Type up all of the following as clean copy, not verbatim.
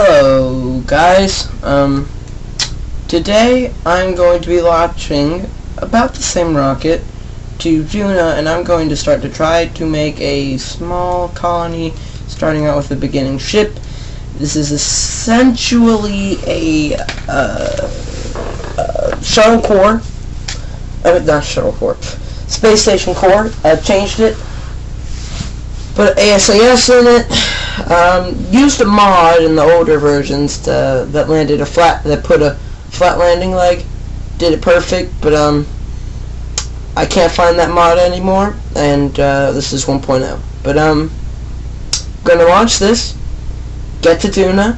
Hello guys, today I'm going to be launching about the same rocket to Duna, and I'm going to start to try to make a small colony starting out with a beginning ship. This is essentially a shuttle core, not shuttle core, space station core. I've changed it, put ASAS in it. Used a mod in the older versions that put a flat landing leg, did it perfect, but I can't find that mod anymore, and this is 1.0. But gonna launch this, get to Duna,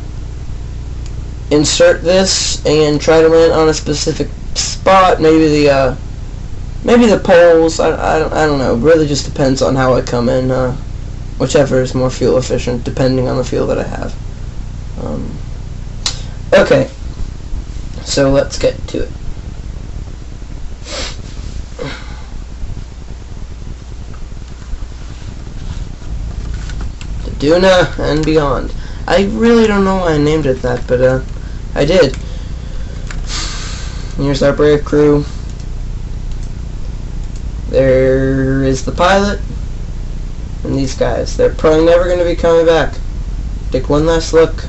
insert this, and try to land on a specific spot. Maybe the poles. I don't know. It really just depends on how I come in. Whichever is more fuel efficient, depending on the fuel that I have. Okay, so let's get to it. The Duna and beyond. I really don't know why I named it that, but I did. Here's our brave crew. There is the pilot. And these guys, they're probably never going to be coming back. Take one last look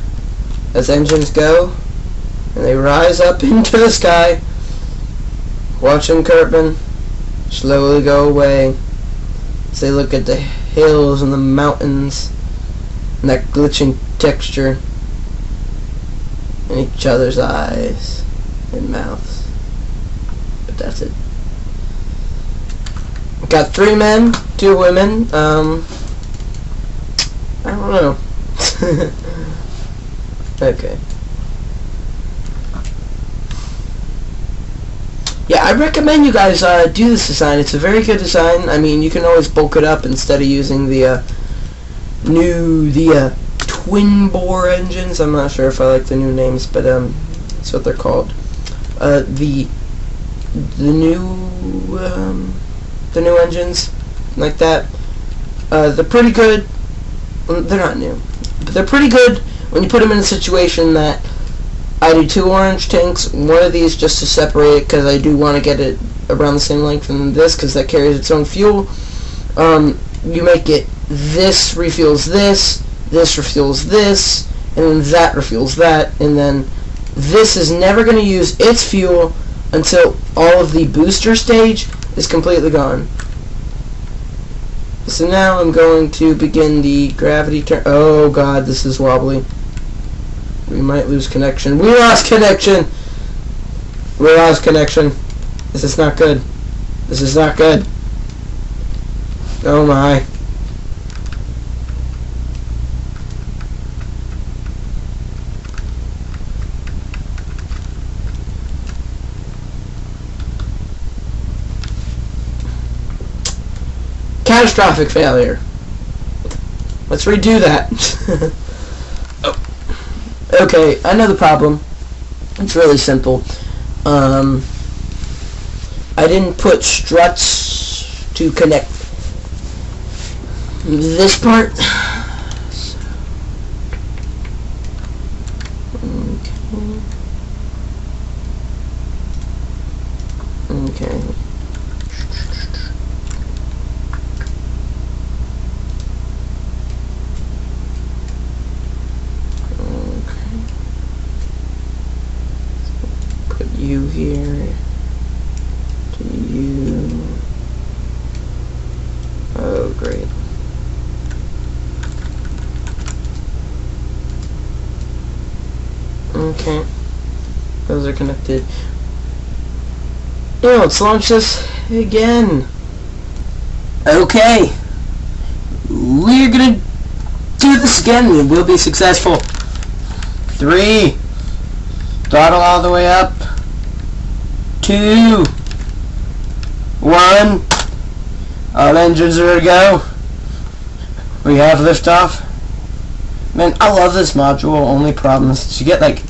as engines go, and they rise up into the sky. Watch them curving, slowly go away as they look at the hills and the mountains and that glitching texture in each other's eyes and mouths. But that's it. Got 3 men, 2 women. I don't know. Okay. Yeah, I recommend you guys do this design. It's a very good design. I mean, you can always bulk it up instead of using the twin bore engines. I'm not sure if I like the new names, but that's what they're called. The new engines like that, they're pretty good. They're not new, but they're pretty good when you put them in a situation that I do 2 orange tanks, one of these just to separate it because I do want to get it around the same length than this because that carries its own fuel. You make it this refuels this refuels this, and then that refuels that, and then this is never going to use its fuel until all of the booster stage is completely gone. So now I'm going to begin the gravity turn. Oh god, this is wobbly. We might lose connection. We lost connection! We lost connection. This is not good. This is not good. Oh my. Catastrophic failure. Let's redo that. Oh. Okay, I know the problem. It's really simple. I didn't put struts to connect this part. Okay. You here to you. Oh great. Okay, those are connected. Now let's launch this again. Okay, we're gonna do this again and we'll be successful. 3, throttle all the way up. 2, 1, all engines are ready to go. We have liftoff. Man, I love this module. Only problem is you get like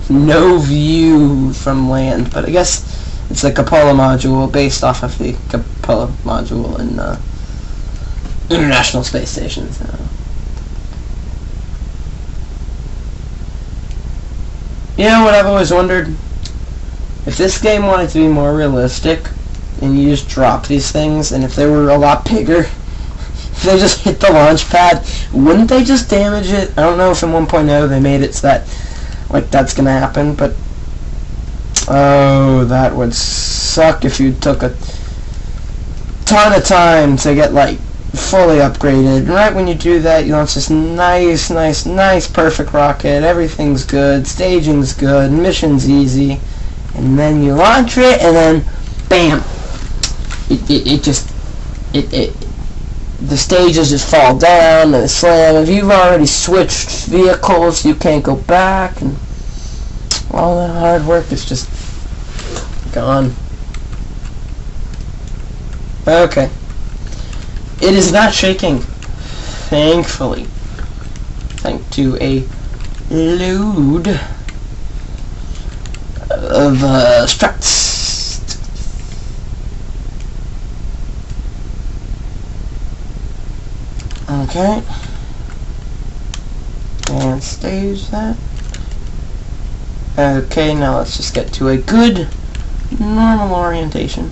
no view from land, but I guess it's a Kerbal module based off of the Kerbal module in International Space Station. So. You know what I've always wondered? If this game wanted to be more realistic, and you just drop these things, and if they were a lot bigger, if they just hit the launch pad, wouldn't they just damage it? I don't know if in 1.0 they made it so that, like, that's gonna happen, but oh, that would suck if you took a ton of time to get, like, fully upgraded. Right when you do that, you launch this nice, perfect rocket. Everything's good, staging's good, mission's easy, and then you launch it, and then, bam! The stages just fall down and slam. If you've already switched vehicles, you can't go back, and all that hard work is just gone. Okay. It is not shaking, thankfully. Thanks to a load of struts. Okay. And stage that. Okay, now let's just get to a good normal orientation.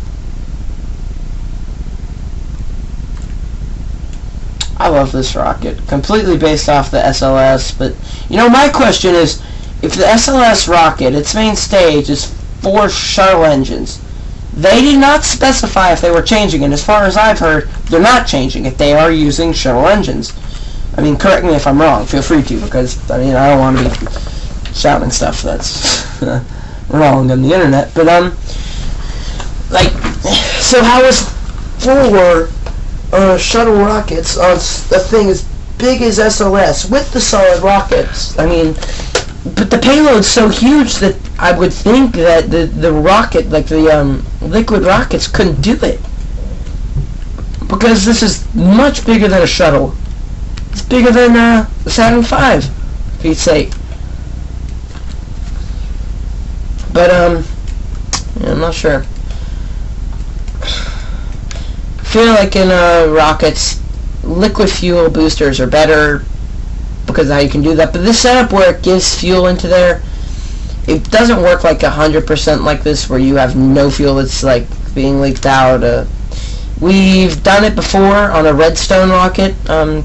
I love this rocket. Completely based off the SLS, but you know, my question is, if the SLS rocket, its main stage is 4 shuttle engines, they did not specify if they were changing it. As far as I've heard, they're not changing it. They are using shuttle engines. I mean, correct me if I'm wrong. Feel free to, because, I mean, I don't want to be shouting stuff that's wrong on the internet. But, like, so how is 4 shuttle rockets on a thing as big as SLS with the solid rockets? I mean, but the payload's so huge that I would think that the rocket, like the liquid rockets, couldn't do it, because this is much bigger than a shuttle. It's bigger than the Saturn V, if you'd say. But yeah, I'm not sure. I feel like in rockets, liquid fuel boosters are better, because of how you can do that. But this setup where it gives fuel into there, it doesn't work like 100% like this, where you have no fuel that's like being leaked out. We've done it before on a Redstone rocket. I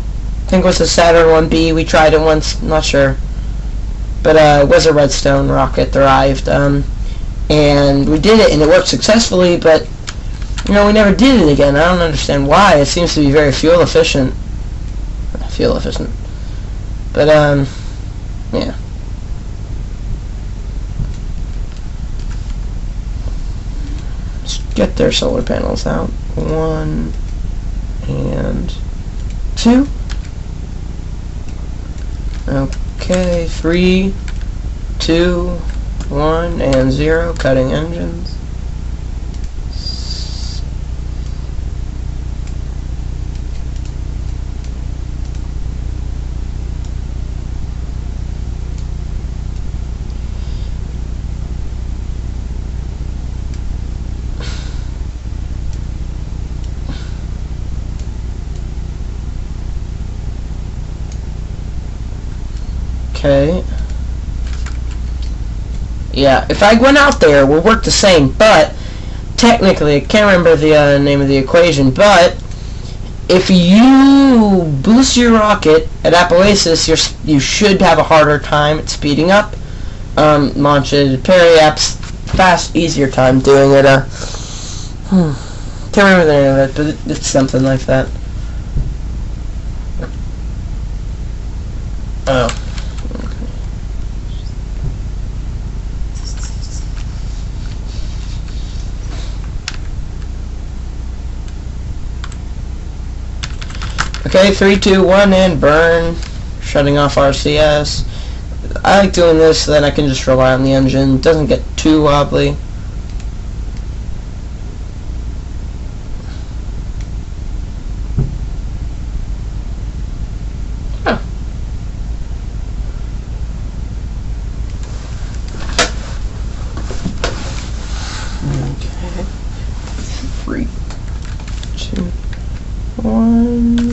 think it was the Saturn 1B. We tried it once, not sure, but it was a Redstone rocket derived, and we did it, and it worked successfully. But you know, we never did it again. I don't understand why. It seems to be very fuel efficient. But, yeah. Let's get their solar panels out. 1 and 2. Okay, 3, 2, 1, and 0. Cutting engines. Okay. Yeah, if I went out there, it would work the same, but technically, I can't remember the name of the equation, but if you boost your rocket at Apoasis, you should have a harder time at speeding up. Launch it, periaps, fast, easier time doing it. Can't remember the name of it, but it's something like that. Oh. Okay, 3, 2, 1, and burn. Shutting off RCS. I like doing this so that I can just rely on the engine. It doesn't get too wobbly. Huh. Okay. 3, 2, 1.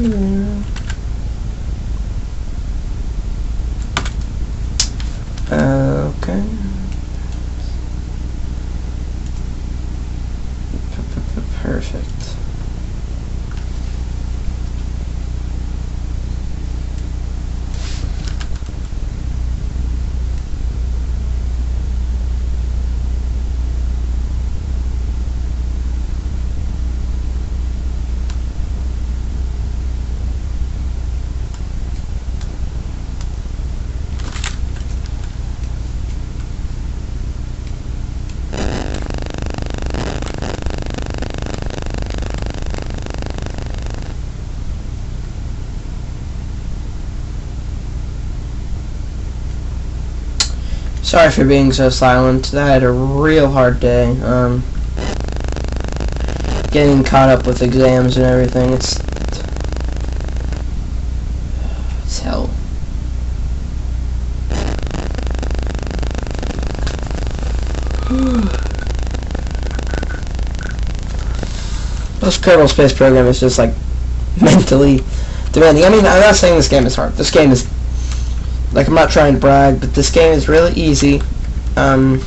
Okay. Perfect. Sorry for being so silent. I had a real hard day. Getting caught up with exams and everything. It's hell. This Kerbal Space Program is just like mentally demanding. I mean, I'm not saying this game is hard. This game is, like, I'm not trying to brag, but this game is really easy. Okay,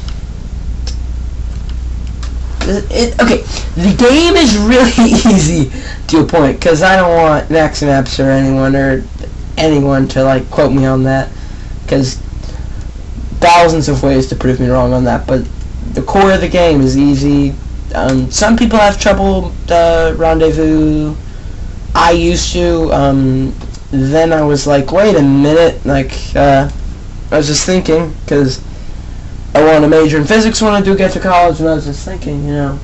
the game is really easy to a point, because I don't want Maximaps or anyone to, like, quote me on that, because thousands of ways to prove me wrong on that, but the core of the game is easy. Some people have trouble rendezvous. I used to. Then I was like, wait a minute, like, I was just thinking, because I want to major in physics when I do get to college, and I was just thinking, you know,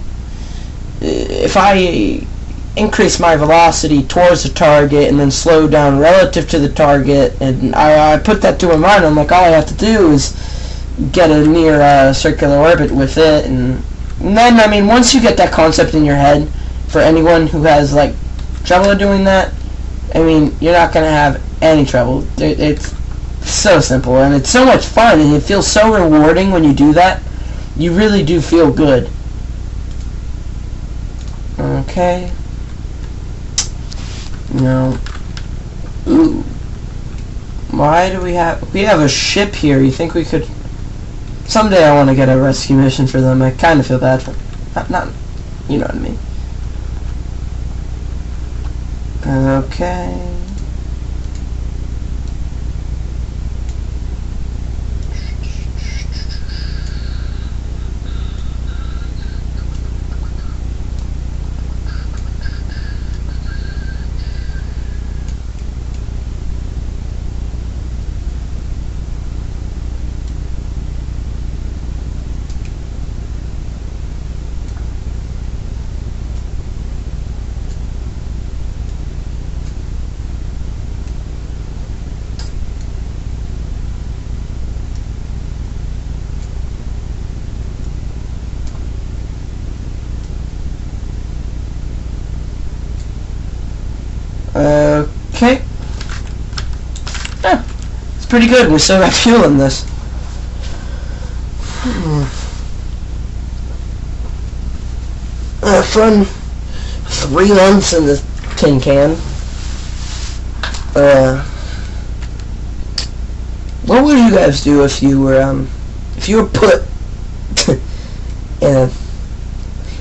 if I increase my velocity towards the target and then slow down relative to the target, and I put that to my mind, I'm like, all I have to do is get a near circular orbit with it, and then, I mean, once you get that concept in your head, for anyone who has, like, trouble doing that, I mean, you're not going to have any trouble. It's so simple, and it's so much fun, and it feels so rewarding when you do that. You really do feel good. Okay. No. Ooh. Why do we have a ship here? You think we could... Someday I want to get a rescue mission for them. I kind of feel bad for them. Not, you know what I mean. Okay. Okay. Yeah, it's pretty good. We still got fuel in this. Fun 3 months in the tin can. What would you guys do if you were put in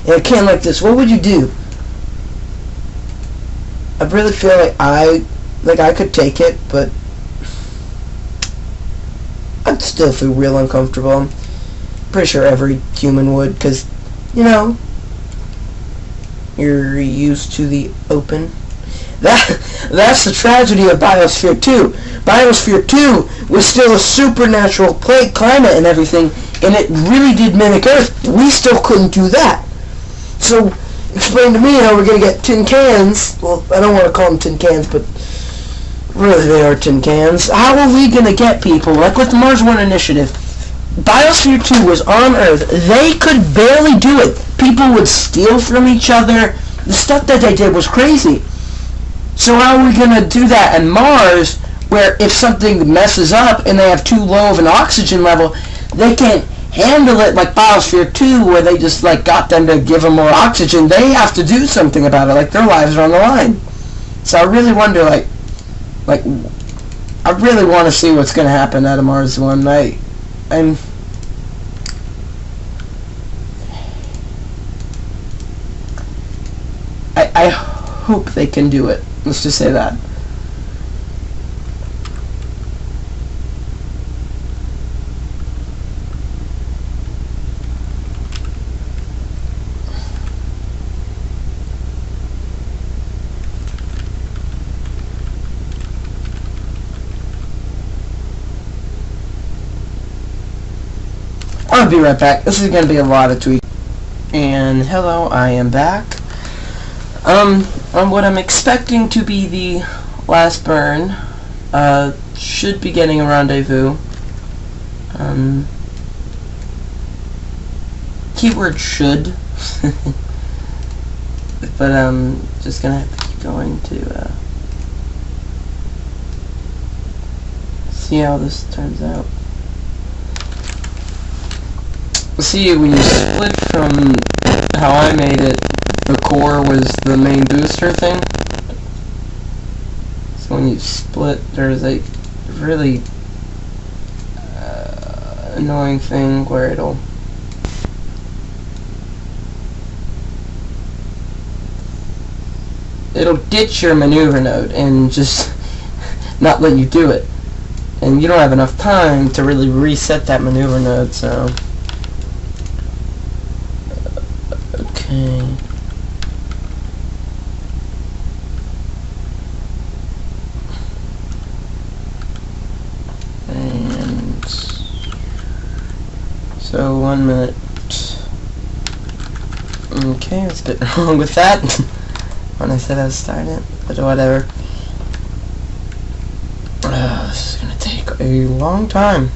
a can like this? What would you do? I really feel like I could take it, but I'd still feel real uncomfortable. I'm pretty sure every human would, because, you know, you're used to the open. That's the tragedy of Biosphere 2. Biosphere 2 was still a supernatural climate and everything, and it really did mimic Earth. We still couldn't do that. So, explain to me how we're going to get tin cans. Well, I don't want to call them tin cans, but really they are tin cans. How are we going to get people? Like with the Mars 1 initiative, Biosphere 2 was on Earth. They could barely do it. People would steal from each other. The stuff that they did was crazy. So how are we going to do that on Mars, where if something messes up and they have too low of an oxygen level, they can't handle it like Biosphere 2, where they just, like, got them to give them more oxygen. They have to do something about it, like their lives are on the line. So I really wonder, like I really want to see what's going to happen at a Mars 1. I'm I hope they can do it. Let's just say that. I'll be right back. This is going to be a lot of tweaks. And hello, I am back. On what I'm expecting to be the last burn, should be getting a rendezvous. Keyword should. But I'm just going to have to keep going to see how this turns out. See, when you split from how I made it, the core was the main booster thing. So when you split, there's a really annoying thing where it'll ditch your maneuver node and just not let you do it. And you don't have enough time to really reset that maneuver node, so... Okay. And so 1 minute. Okay, that's a bit wrong with that when I said I was starting it, but whatever. This is gonna take a long time.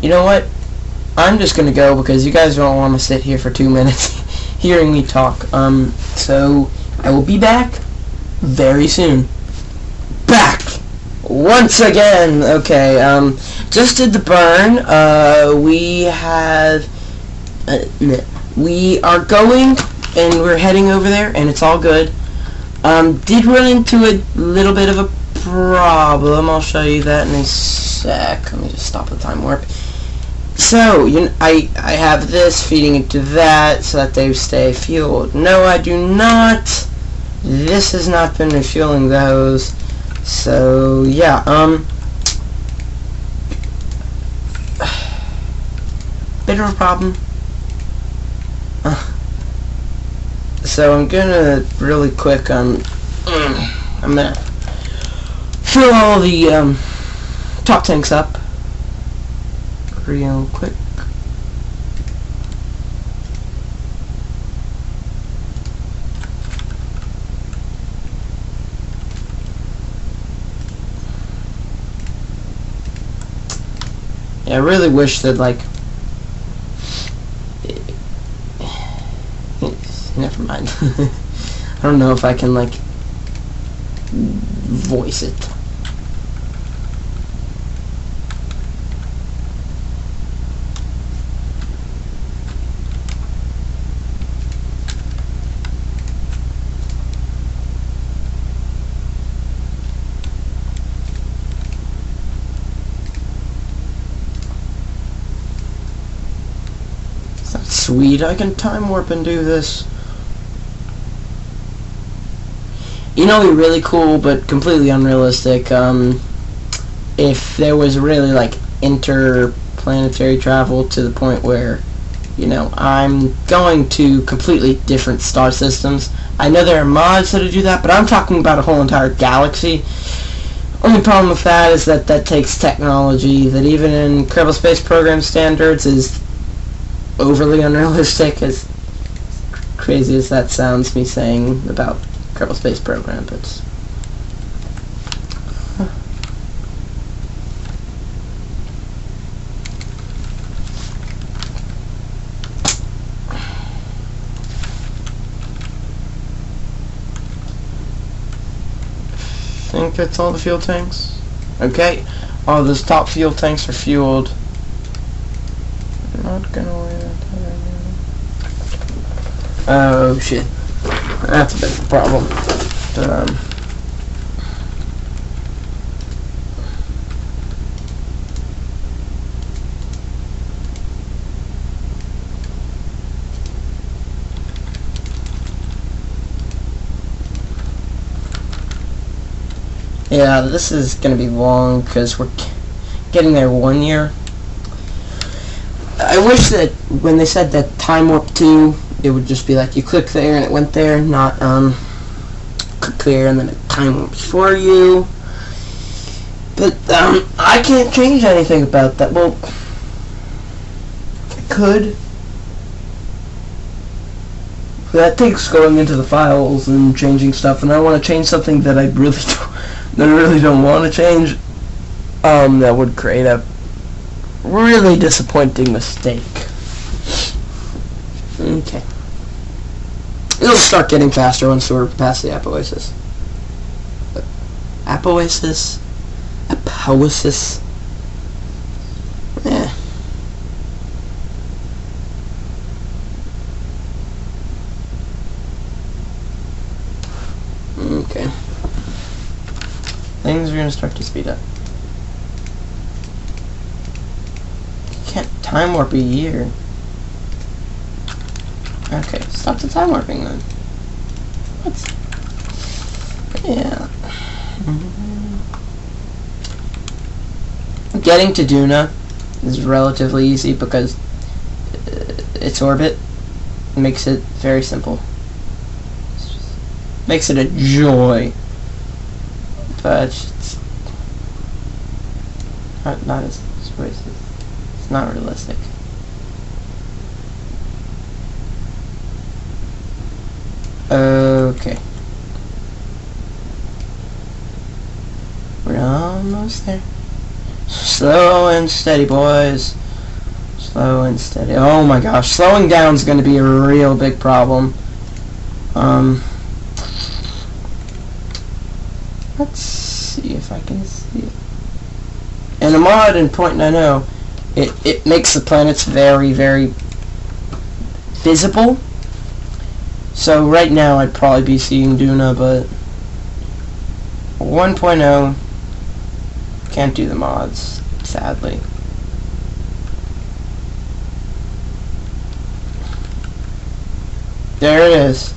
You know what? I'm just gonna go because you guys don't want to sit here for 2 minutes hearing me talk. So I will be back very soon. Back once again. Okay. Just did the burn. We are going and we're heading over there, and it's all good. Did run into a little bit of a problem. I'll show you that in a sec. Let me just stop the time warp. So, I have this feeding into that so that they stay fueled. No, I do not. This has not been refueling those. So, yeah, bit of a problem. So I'm gonna really quick I'm gonna fill all the top tanks up real quick. Yeah, I really wish that, like, never mind. I don't know if I can, like, voice it. Sweet, I can time warp and do this. You know, it'd be really cool, but completely unrealistic. If there was really, like, interplanetary travel to the point where, you know, I'm going to completely different star systems. I know there are mods that do that, but I'm talking about a whole entire galaxy. Only problem with that is that that takes technology that even in Kerbal Space Program standards is overly unrealistic, as crazy as that sounds, me saying about Kerbal Space Program, but I think that's all the fuel tanks. Okay, all those top fuel tanks are fueled. I'm not gonna worry about that right now. Oh shit. That's a bit of a problem. But, Yeah, this is going to be long because we're getting there 1 year. I wish that when they said that Time Warp 2, it would just be like you click there and it went there, not click there and then it time warps for you. But I can't change anything about that. Well, I could. That takes going into the files and changing stuff, and I want to change something that I really don't want to change. That would create a really disappointing mistake. Okay. It'll start getting faster once we're past the Apoasis. Apoasis? Apoasis? Yeah. Okay. Things are going to start to speed up. You can't time warp a year. Okay, stop the time warping then. What? Yeah. Getting to Duna is relatively easy because its orbit makes it very simple. Makes it a joy, but it's not as it's not realistic. Okay, we're almost there. Slow and steady, boys. Slow and steady. Oh my gosh, slowing down is going to be a real big problem. Let's see if I can see it. In a mod in 0.90, it makes the planets very, very visible. So right now I'd probably be seeing Duna, but 1.0 can't do the mods, sadly. There it is.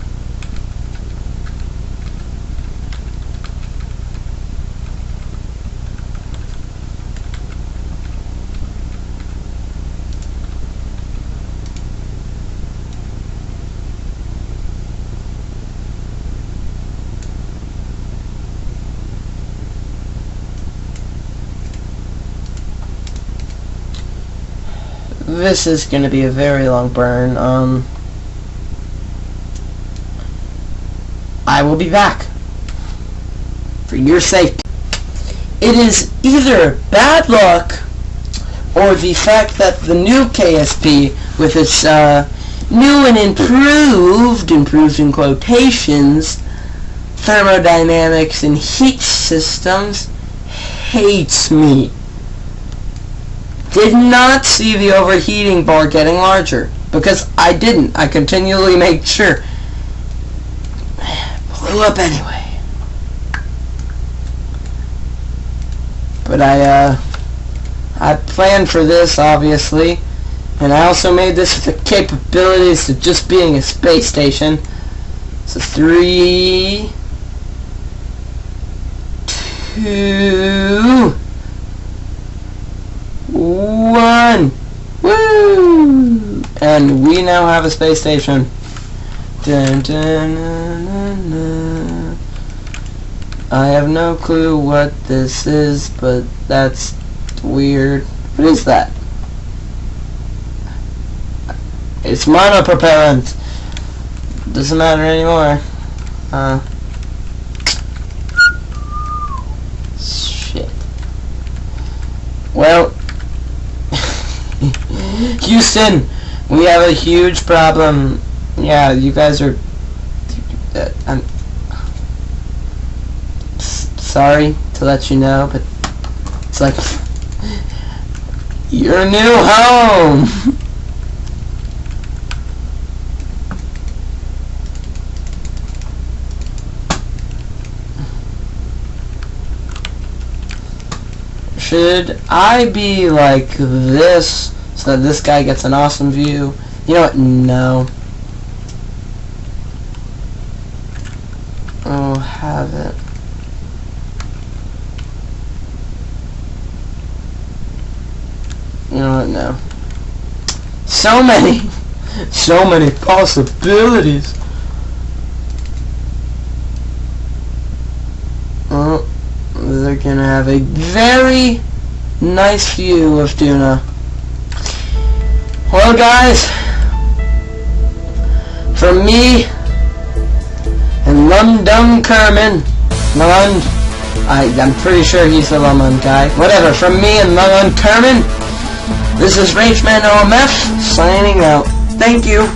This is going to be a very long burn. I will be back. For your sake. It is either bad luck or the fact that the new KSP, with its new and improved in quotations, thermodynamics and heat systems, hates me. Did not see the overheating bar getting larger, because I didn't. I continually made sure. Blew up anyway. But I planned for this, obviously, and I also made this with the capabilities of just being a space station. So 3, 2, 1. Woo! And we now have a space station. Dun, dun, dun, dun, dun. I have no clue what this is, but that's weird. What is that? It's monopropellant. Doesn't matter anymore. Shit. Well, Houston, we have a huge problem. Yeah, you guys are... I'm sorry to let you know, but it's like your new home. Should I be like this so that this guy gets an awesome view? You know what? No. I'll have it You know what? No. So many possibilities. Well, they're gonna have a very nice view of Duna. Well, guys, from me and Lum-Dum Kerman, Lund, I'm pretty sure he's the Lum-Dum guy. Whatever, from me and Lum-Dum Kerman, this is RageMan OMF, signing out. Thank you.